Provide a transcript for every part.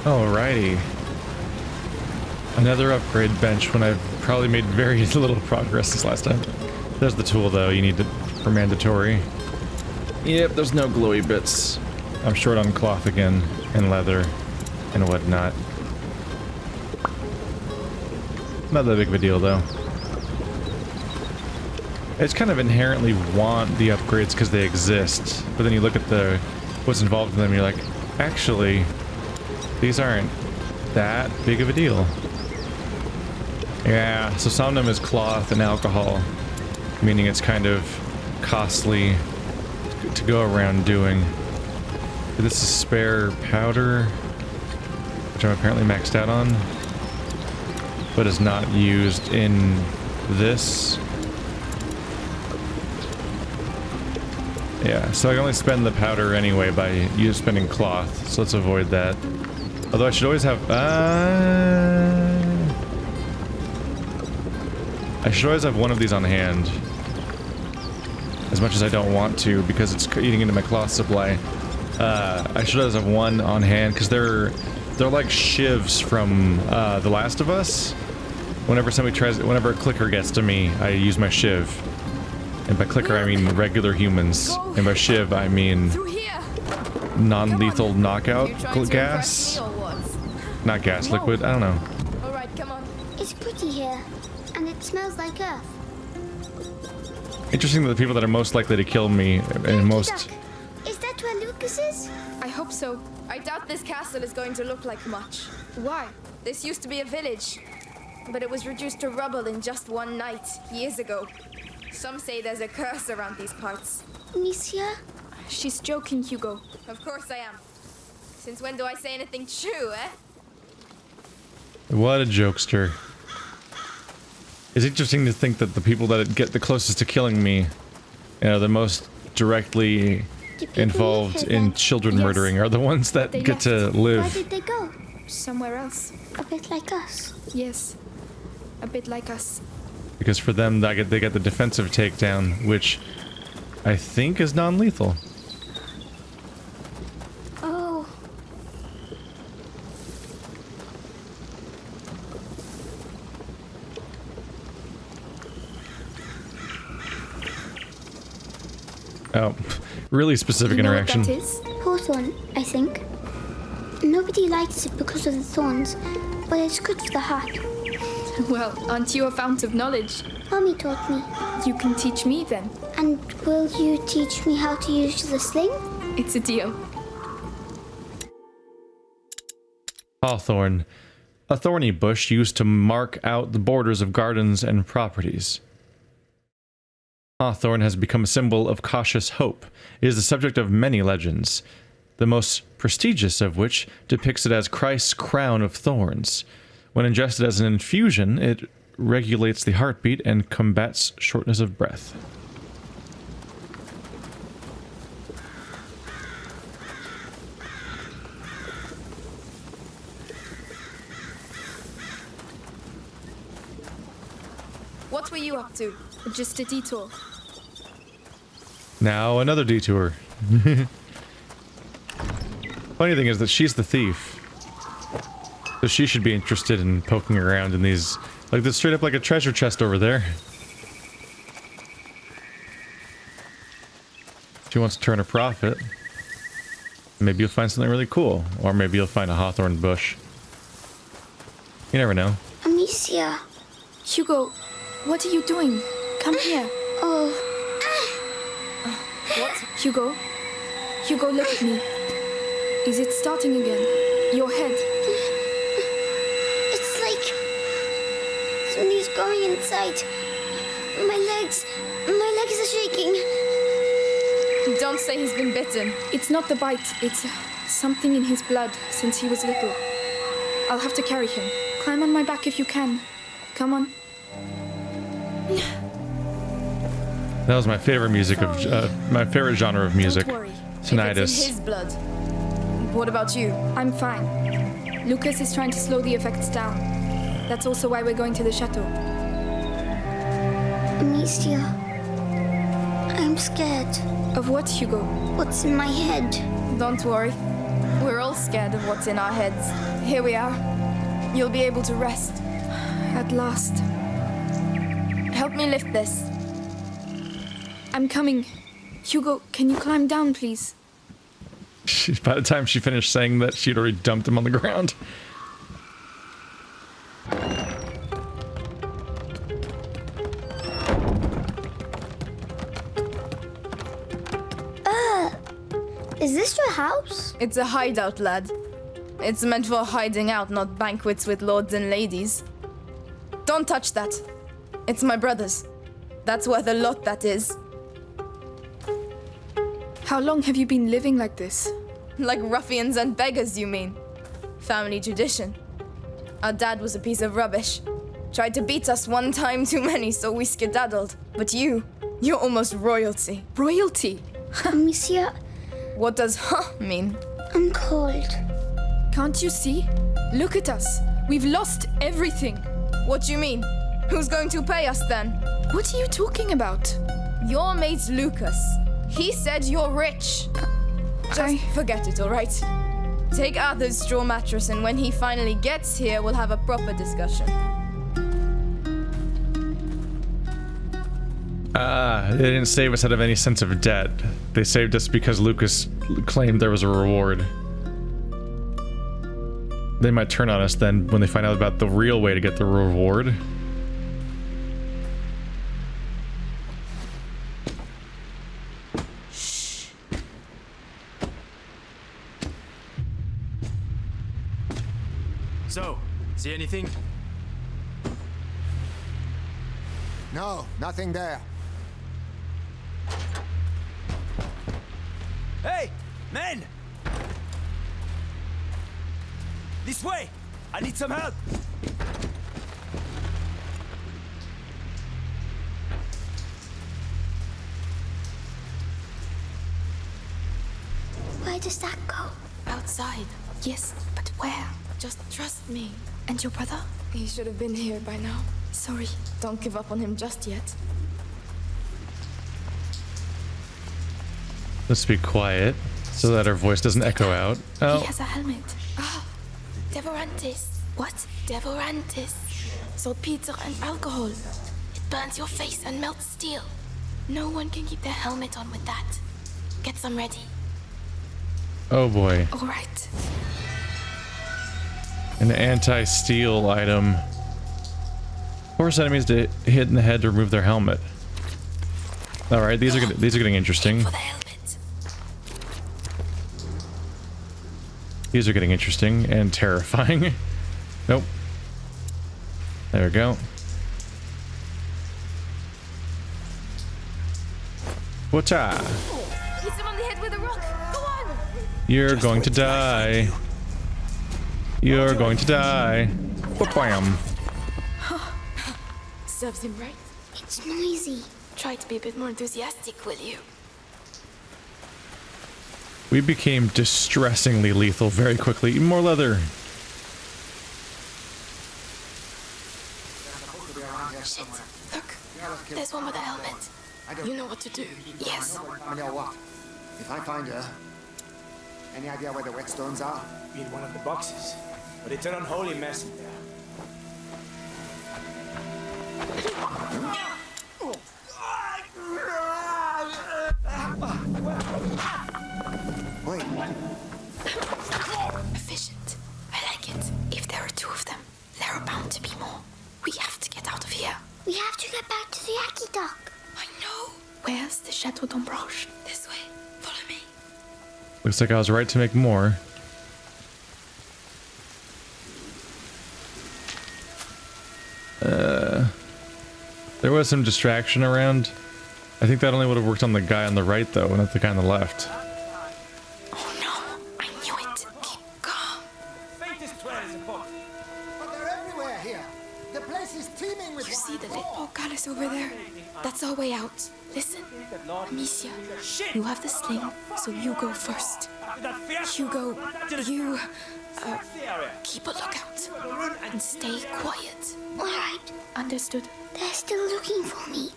Alrighty. Another upgrade bench when I've probably made very little progress this last time. There's the tool though, you need it for mandatory. Yep, there's no glowy bits. I'm short on cloth again, and leather, and whatnot. Not that big of a deal though. I just kind of inherently want the upgrades because they exist, but then you look at the what's involved in them and you're like, actually, these aren't that big of a deal. Yeah, so some of them is cloth and alcohol, meaning it's kind of costly to go around doing. This is spare powder, which I'm apparently maxed out on, but is not used in this. Yeah, so I only spend the powder anyway by spending cloth, so let's avoid that. Although I should always have, I should always have one of these on hand. As much as I don't want to, because it's eating into my cloth supply. I should always have one on hand, because they're like shivs from The Last of Us. Whenever a clicker gets to me, I use my shiv. And by clicker, I mean regular humans. And by shiv, I mean non-lethal knockout gas. Not gas, liquid, I don't know. Alright, come on. It's pretty here, and it smells like earth. Interesting that the people that are most likely to kill me and most... Is that where Lucas is? I hope so. I doubt this castle is going to look like much. Why? This used to be a village, but it was reduced to rubble in just one night, years ago. Some say there's a curse around these parts. Amicia? She's joking, Hugo. Of course I am. Since when do I say anything true, eh? What a jokester. It's interesting to think that the people that get the closest to killing me, you know, the most directly involved in children murdering are the ones that get to live. Where did they go? Somewhere else. A bit like us. Yes. A bit like us. Because for them, they get the defensive takedown, which I think is non-lethal. Oh. Oh, really specific interaction. Know what that is? Hawthorn, I think. Nobody likes it because of the thorns, but it's good for the heart. Well, aren't you a fount of knowledge? Mommy taught me. You can teach me then. And will you teach me how to use the sling? It's a deal. Hawthorn. A thorny bush used to mark out the borders of gardens and properties. Hawthorn has become a symbol of cautious hope. It is the subject of many legends, the most prestigious of which depicts it as Christ's crown of thorns. When ingested as an infusion, it regulates the heartbeat and combats shortness of breath. What were you up to? Just a detour. Now another detour. Funny thing is that she's the thief. So she should be interested in poking around in these... Like, there's straight up like a treasure chest over there. She wants to turn a profit. Maybe you'll find something really cool. Or maybe you'll find a hawthorn bush. You never know. Amicia. Hugo, what are you doing? Come here. Oh. What? Hugo? Hugo, look at me. Is it starting again? Your head. It's like somebody's going inside. My legs are shaking. Don't say he's been bitten. It's not the bite. It's something in his blood since he was little. I'll have to carry him. Climb on my back if you can. Come on. That was my favorite music of my favorite genre of music. Don't worry. Tinnitus. If it's in his blood. What about you? I'm fine. Lucas is trying to slow the effects down. That's also why we're going to the chateau. Amicia. I'm scared. Of what, Hugo? What's in my head? Don't worry. We're all scared of what's in our heads. Here we are. You'll be able to rest. At last. Help me lift this. I'm coming. Hugo, can you climb down, please? By the time she finished saying that, she'd already dumped him on the ground. Is this your house? It's a hideout, lad. It's meant for hiding out, not banquets with lords and ladies. Don't touch that. It's my brother's. That's worth a lot, that is. How long have you been living like this? Like ruffians and beggars, you mean? Family tradition. Our dad was a piece of rubbish. Tried to beat us one time too many, so we skedaddled. But you're almost royalty. Royalty? Amicia, What does huh mean? I'm cold. Can't you see? Look at us. We've lost everything. What do you mean? Who's going to pay us then? What are you talking about? Your mate Lucas. He said you're rich. Just forget it, all right? Take Arthur's straw mattress, and when he finally gets here, we'll have a proper discussion. They didn't save us out of any sense of debt. They saved us because Lucas claimed there was a reward. They might turn on us then when they find out about the real way to get the reward. So, see anything? No, nothing there. Hey, men! This way! I need some help! Where does that go? Outside. Yes, but where? Just trust me. And your brother? He should have been here by now. Sorry. Don't give up on him just yet. Let's be quiet so that our voice doesn't echo out. Oh, He has a helmet. Devorantis. What? Devorantis. Saltpeter and alcohol. It burns your face and melts steel. No one can keep their helmet on with that. Get some ready. oh boy. All right. An anti-steel item. Force enemies to hit in the head to remove their helmet. All right, these are getting interesting. For the helmet. These are getting interesting and terrifying. Nope. There we go. Whatcha? Hit him on the head with a rock. Go on. You're going to die. You're going to die. Bam. Serves him right. It's noisy. Try to be a bit more enthusiastic, will you? We became distressingly lethal very quickly. More leather. Shit. Look. There's one with a helmet. You know what to do. Yes. I know what. If I find her, any idea where the whetstones are? In one of the boxes. But it's an unholy mess in there. Wait, Efficient. I like it. If there are two of them, there are bound to be more. We have to get out of here. We have to get back to the Aki Dock. I know. Where's the Chateau d'Ombranche? This way. Follow me. Looks like I was right to make more. There was some distraction around. I think that only would have worked on the guy on the right though, not the guy on the left. Oh no. I knew it. Keep calm. Faintest thread is a fox. but they're everywhere here. The place is teeming with You see the little Portcullis over there. That's our way out. Listen, Amicia, you have the sling, so you go first. Hugo, you keep a lookout and stay quiet. All right. Understood? They're still looking for me.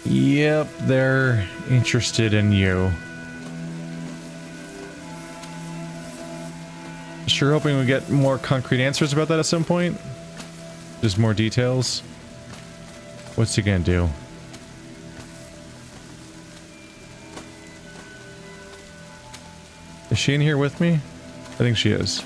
Yep, they're interested in you. Sure hoping we get more concrete answers about that at some point. Just more details. What's he gonna do? Is she in here with me? I think she is.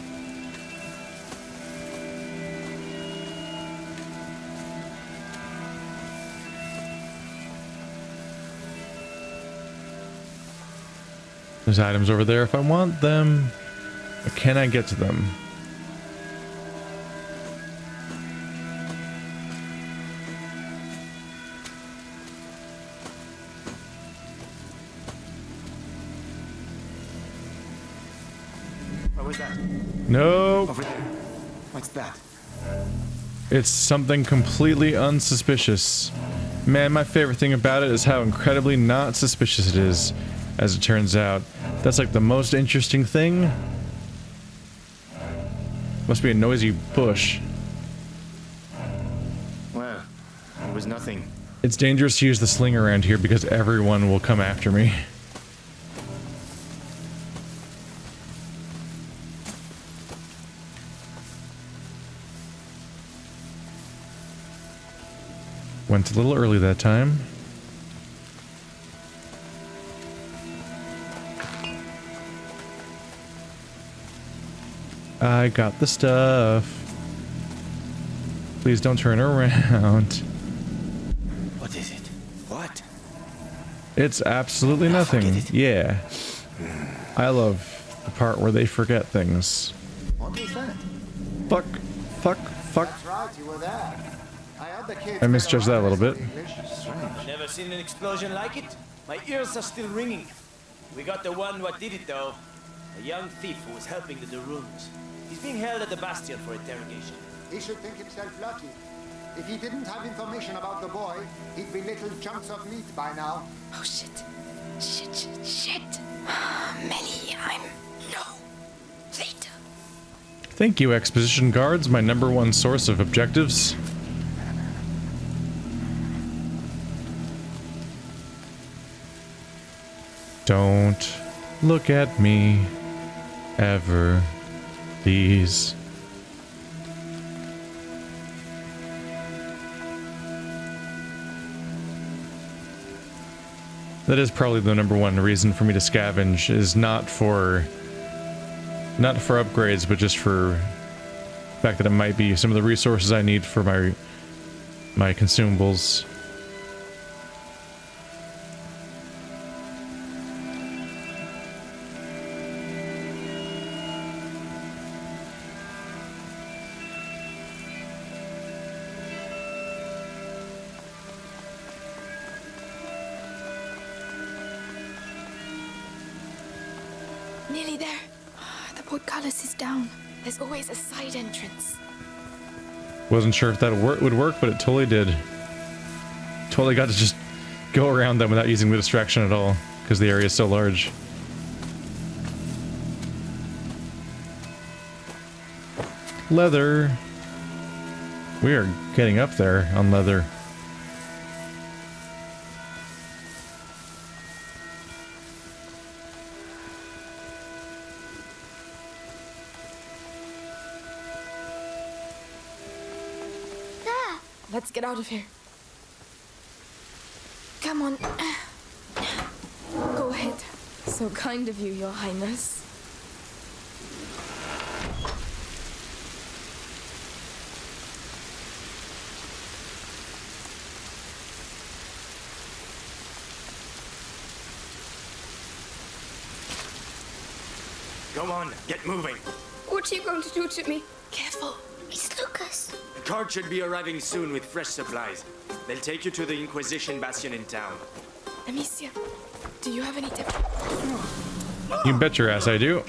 There's items over there if I want them. But can I get to them? What was that? Nope. Over there. What's that? It's something completely unsuspicious. Man, my favorite thing about it is how incredibly not suspicious it is, as it turns out. That's like the most interesting thing. Must be a noisy bush. Well, it was nothing. It's dangerous to use the sling around here because everyone will come after me. Went a little early that time. I got the stuff. Please don't turn around. What is it? What? It's absolutely nothing. Forget it. Yeah. I love the part where they forget things. What is that? Fuck. Fuck. Fuck. That's right, you were there. I heard the kids. I misjudged that a little bit. Never seen an explosion like it? My ears are still ringing. We got the one what did it though. A young thief who was helping the Daruns. He's being held at the Bastion for interrogation. He should think himself lucky. If he didn't have information about the boy, he'd be little chunks of meat by now. Oh shit. Shit. Melly, I'm low. Later. Thank you, exposition guards, my #1 source of objectives. Don't look at me ever, please. That is probably the #1 reason for me to scavenge, is not for upgrades, but just for the fact that it might be some of the resources I need for my consumables. Nearly there. The portcullis is down. There's always a side entrance. Wasn't sure if that would work, but it totally did. Totally got to just go around them without using the distraction at all, because the area is so large. Leather. We are getting up there on leather. Let's get out of here. Come on. Go ahead. So kind of you, Your Highness. Go on, get moving. What are you going to do to me? Careful. It's Lucas. The cart should be arriving soon with fresh supplies. They'll take you to the Inquisition Bastion in town. Amicia, do you have any tip? You can bet your ass I do.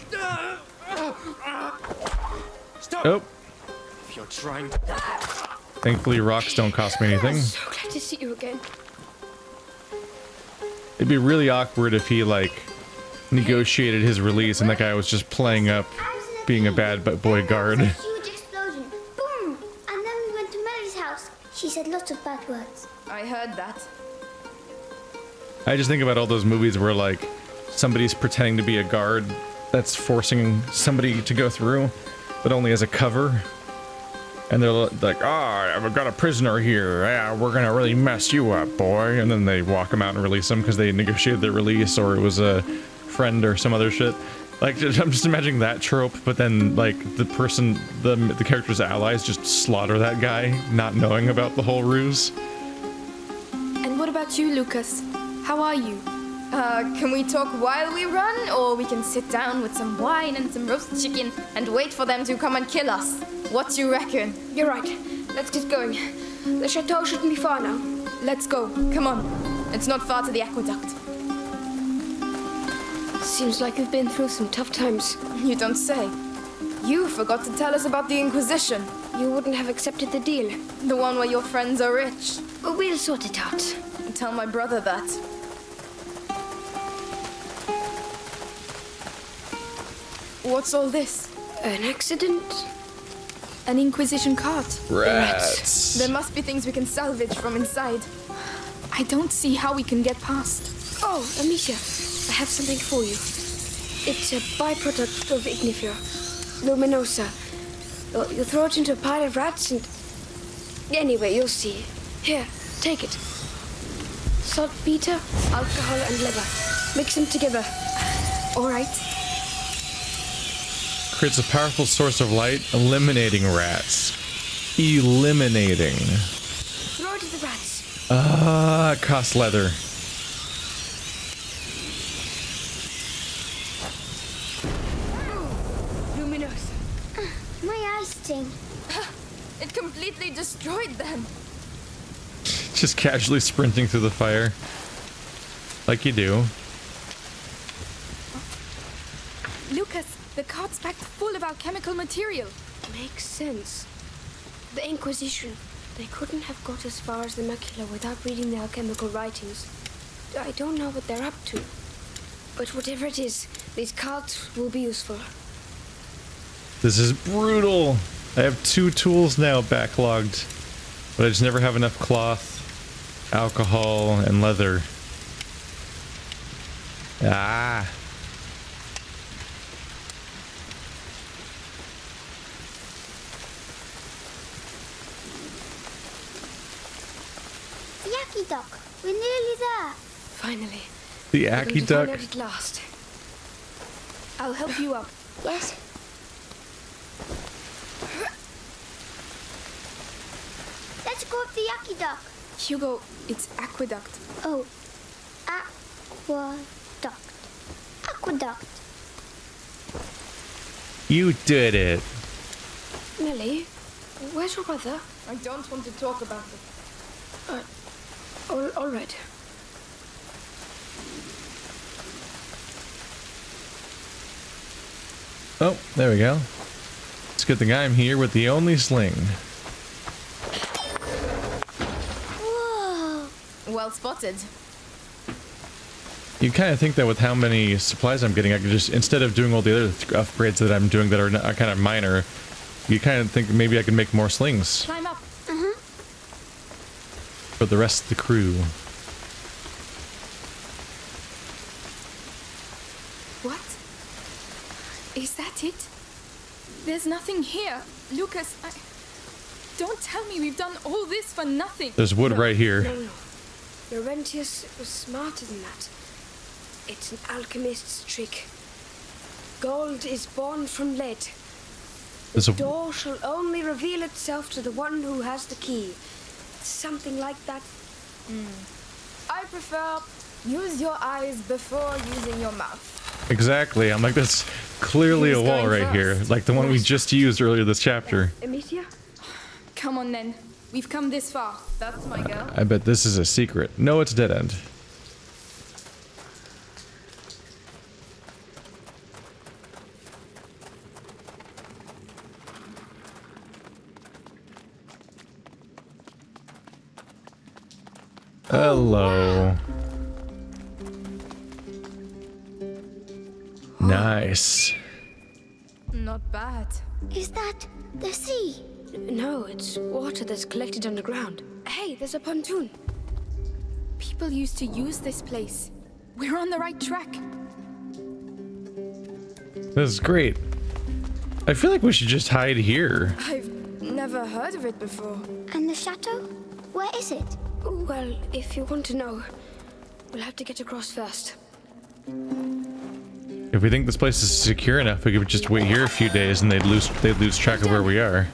Stop! Oh. If you're trying to... Thankfully, rocks don't cost me anything. So glad to see you again. It'd be really awkward if he, like, negotiated his release and that guy was just playing up being a bad boy guard. A huge explosion. Boom! And then we went to Mary's house. She said lots of bad words. I heard that. I just think about all those movies where, like, somebody's pretending to be a guard that's forcing somebody to go through, but only as a cover. And they're like, I've got a prisoner here. Yeah, we're gonna really mess you up, boy. And then they walk him out and release him because they negotiated their release, or it was a friend or some other shit. Like, I'm just imagining that trope, but then, like, the person, the character's allies just slaughter that guy, not knowing about the whole ruse. And what about you, Lucas? How are you? Can we talk while we run, or we can sit down with some wine and some roast chicken and wait for them to come and kill us? What do you reckon? You're right. Let's get going. The chateau shouldn't be far now. Let's go. Come on. It's not far to the aqueduct. Seems like we've been through some tough times. You don't say. You forgot to tell us about the Inquisition. You wouldn't have accepted the deal. The one where your friends are rich. We'll sort it out. Tell my brother that. What's all this? An accident? An Inquisition cart. Rats. There must be things we can salvage from inside. I don't see how we can get past. Oh, Amicia, I have something for you. It's a byproduct of Ignifer, Luminosa. You throw it into a pile of rats and... Anyway, you'll see. Here, take it. Saltpeter, alcohol and leather. Mix them together. All right. Creates a powerful source of light, eliminating rats. Eliminating. Throw it at the rats. Cost leather. Luminosa. My eyes sting. It completely destroyed them. Just casually sprinting through the fire. Like you do. Lucas, the cart's packed full of alchemical material. Makes sense. The Inquisition. They couldn't have got as far as the macula without reading the alchemical writings. I don't know what they're up to. But whatever it is, these carts will be useful. This is brutal. I have 2 tools now backlogged, but I just never have enough cloth, alcohol, and leather. Ah. The Yaki Duck. We're nearly there. Finally. The We're going Aki to Duck. find out at last. I'll help you up. Yes. Let's go up the Yaki Duck. Hugo, it's aqueduct. Oh, aqueduct. Aqueduct. You did it. Nelly, where's your brother? I don't want to talk about it. All right. Oh, there we go. It's a good thing I'm here with the only sling. Whoa. Well spotted. You kind of think that with how many supplies I'm getting, I could just, instead of doing all the other upgrades that I'm doing that are kind of minor, you kind of think maybe I could make more slings Climb up. for the rest of the crew. What? Is that it? There's nothing here. Lucas, don't tell me we've done all this for nothing. There's wood right here. No. Laurentius was smarter than that. It's an alchemist's trick. Gold is born from lead. There's The a, door shall only reveal itself to the one who has the key. Something like that. I prefer use your eyes before using your mouth. exactly. I'm like, that's clearly Who's a wall going right here, first? like the one we just used earlier this chapter. Amicia? Come on then. We've come this far. That's my girl. I bet this is a secret. No, it's dead end. Hello. Nice. Not bad. Is that the sea? No, it's water that's collected underground. Hey, there's a pontoon. People used to use this place. We're on the right track. This is great. I feel like we should just hide here. I've never heard of it before. And the chateau? Where is it? Well, if you want to know, we'll have to get across first. If we think this place is secure enough, we could just wait here a few days and they'd lose track of where we are.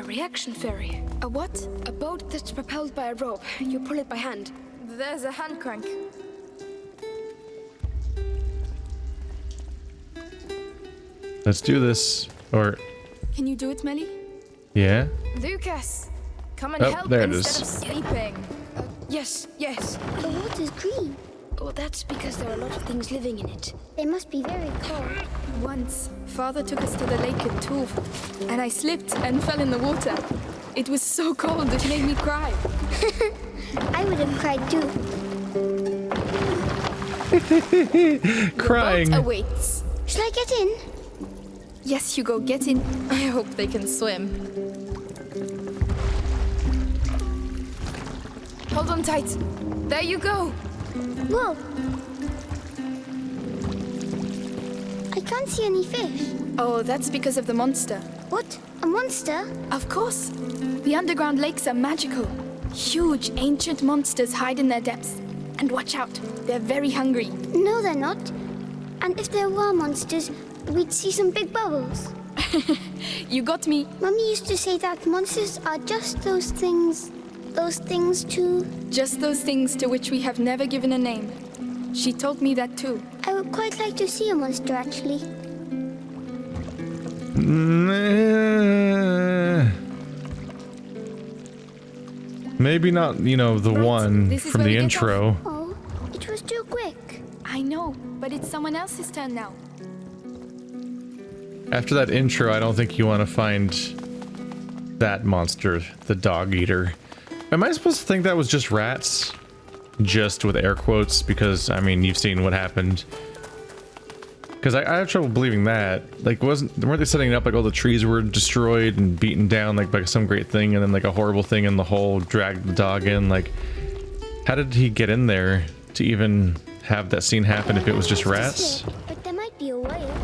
Reaction ferry. A what? A boat that's propelled by a rope. You pull it by hand. There's a hand crank. Let's do this. Or, Can you do it, Melly? yeah? Lucas, come and Oh, help there it instead is. of sleeping. Yes. The water's green. Oh, that's because there are a lot of things living in it. They must be very cold. Once, Father took us to the lake at Tuve, and I slipped and fell in the water. It was so cold it made me cry. I would have cried too. Crying. Boat awaits. Shall I get in? Yes, Hugo, get in. I hope they can swim. Hold on tight. There you go. Whoa! I can't see any fish. Oh, that's because of the monster. What? A monster? Of course. The underground lakes are magical. Huge, ancient monsters hide in their depths. And watch out, they're very hungry. No, they're not. And if there were monsters, we'd see some big bubbles. You got me. Mummy used to say that monsters are just those things to... Just those things to which we have never given a name. She told me that too. I would quite like to see a monster, actually. Maybe not, you know, the one this is from where the we get intro. Oh, it was too quick. I know, but it's someone else's turn now. After that intro, I don't think you want to find that monster, the dog eater. Am I supposed to think that was just rats? Just with air quotes, because, I mean, you've seen what happened. Because I have trouble believing that. Like, weren't they setting it up like all the trees were destroyed and beaten down like by some great thing, and then like a horrible thing in the hole dragged the dog in? Like, how did he get in there to even have that scene happen if it was just rats? But there might be a whale.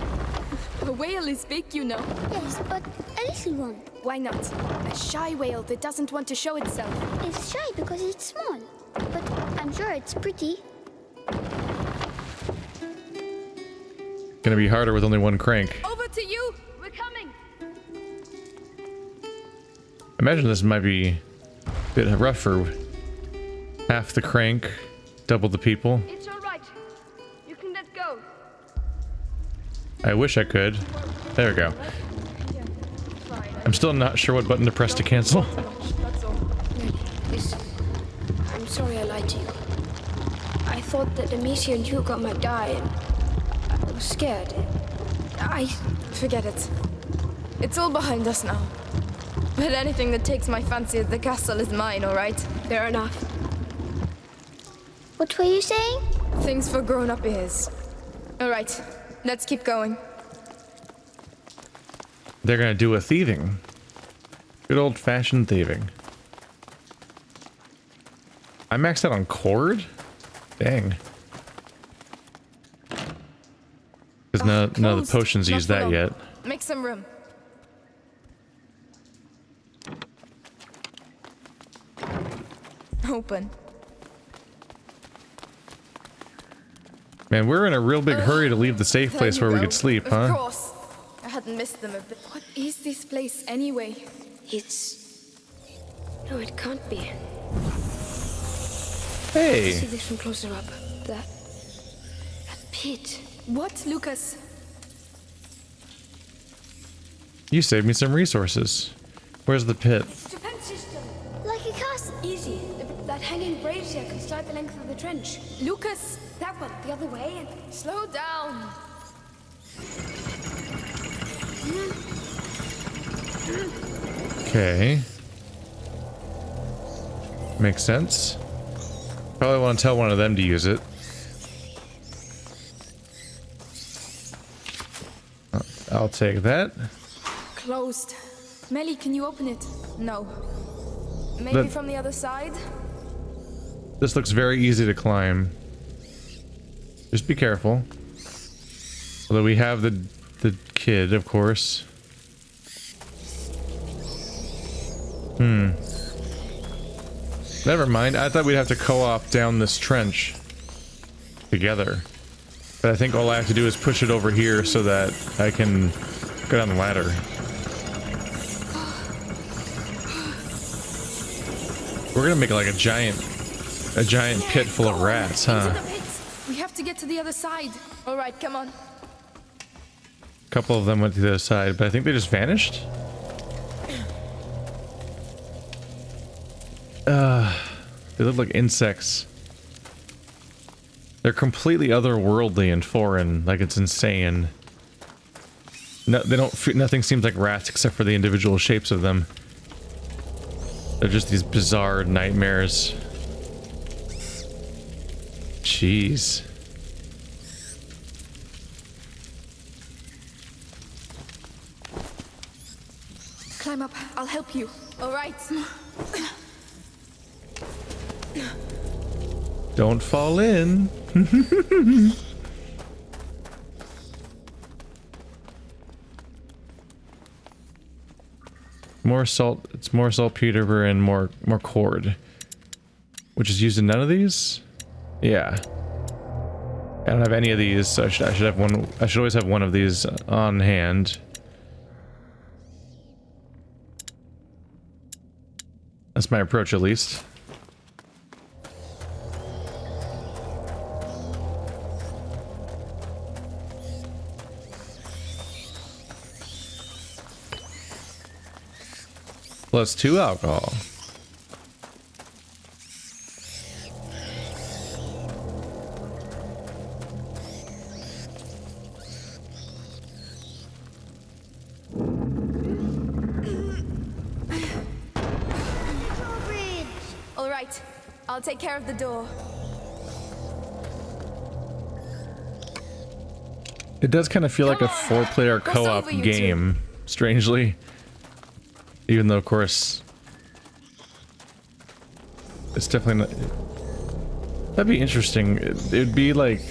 A whale is big, you know. Yes, but a little one. Why not? A shy whale that doesn't want to show itself. It's shy because it's small. But I'm sure it's pretty. Gonna be harder with only one crank. Over to you! We're coming! Imagine this might be a bit rough for half the crank, double the people. It's all right. You can let go. I wish I could. There we go. I'm still not sure what button to press to cancel. Listen, I'm sorry I lied to you. I thought that Amicia and Hugo might die, and I was scared. Forget it. It's all behind us now. But anything that takes my fancy at the castle is mine, all right? Fair enough. What were you saying? Things for grown-up ears. All right, let's keep going. They're gonna do a thieving. Good old-fashioned thieving. I maxed out on cord? Dang. Because none of the potions use that yet. Make some room. Open. Man, we're in a real big hurry to leave the safe place There where you we go. could sleep, Of huh? course. I hadn't missed them a bit. What is this place anyway? It's... No, it can't be. Hey! See this from closer up. That pit. What, Lucas? You saved me some resources. Where's the pit? Defense system. Like a castle. Easy. That hanging brazier can start the length of the trench. Lucas! That one, the other way, and... Slow down. Okay. Makes sense. Probably want to tell one of them to use it. I'll take that. Closed. Melly, can you open it? No. Maybe from the other side? This looks very easy to climb. Just be careful. Although we have the kid, of course. Never mind. I thought we'd have to co-op down this trench together. But I think all I have to do is push it over here so that I can go down the ladder. We're gonna make like a giant pit full of rats, huh? We have to get to the other side. All right, come on. A couple of them went to the other side, but I think they just vanished. They look like insects. They're completely otherworldly and foreign, like it's insane. No, they don't. Nothing seems like rats except for the individual shapes of them. They're just these bizarre nightmares. Jeez. Climb up. I'll help you. All right. Don't fall in. More salt. It's more saltpeter and more cord, which is used in none of these. Yeah. I don't have any of these, so I should have one. I should always have one of these on hand. That's my approach, at least. +2 alcohol. All right. I'll take care of the door. It does kind of feel like a 4-player co-op game, strangely. Even though, of course, it's definitely not... That'd be interesting. It'd be like...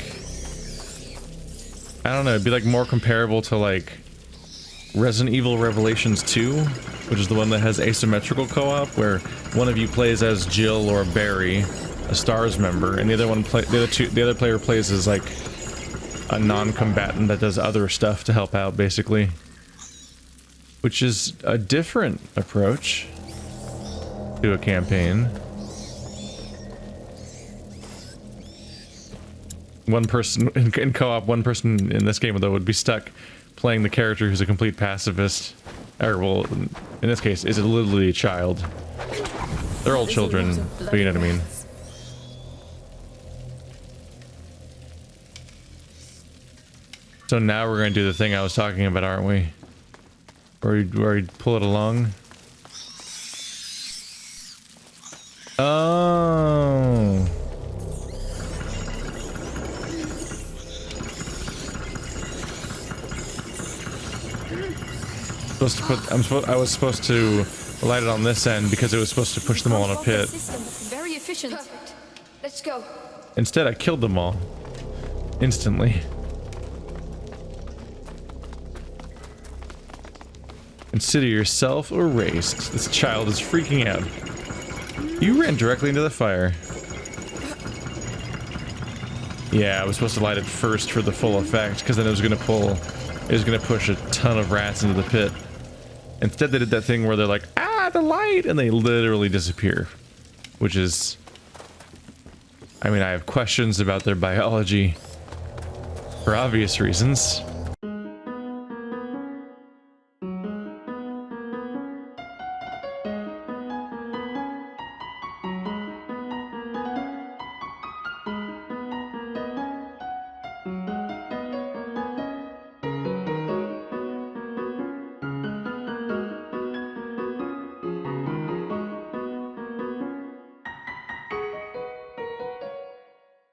I don't know, it'd be like more comparable to like Resident Evil Revelations 2, which is the one that has asymmetrical co-op, where one of you plays as Jill or Barry, a STARS member, and the other player plays as like a non-combatant that does other stuff to help out, basically. Which is a different approach to a campaign. One person in co-op, one person in this game though would be stuck playing the character who's a complete pacifist. Or, well, in this case, is it literally a child? They're all children, but you know what I mean. So now we're going to do the thing I was talking about, aren't we? Where we pull it along. Oh. I was supposed to light it on this end because it was supposed to push them all in a pit. Very efficient. Perfect. Let's go. Instead, I killed them all. Instantly. Consider yourself erased. This child is freaking out. You ran directly into the fire. Yeah, I was supposed to light it first for the full effect, because then it was gonna push a ton of rats into the pit. Instead, they did that thing where they're like, ah, the light, and they literally disappear. Which is... I mean, I have questions about their biology, for obvious reasons.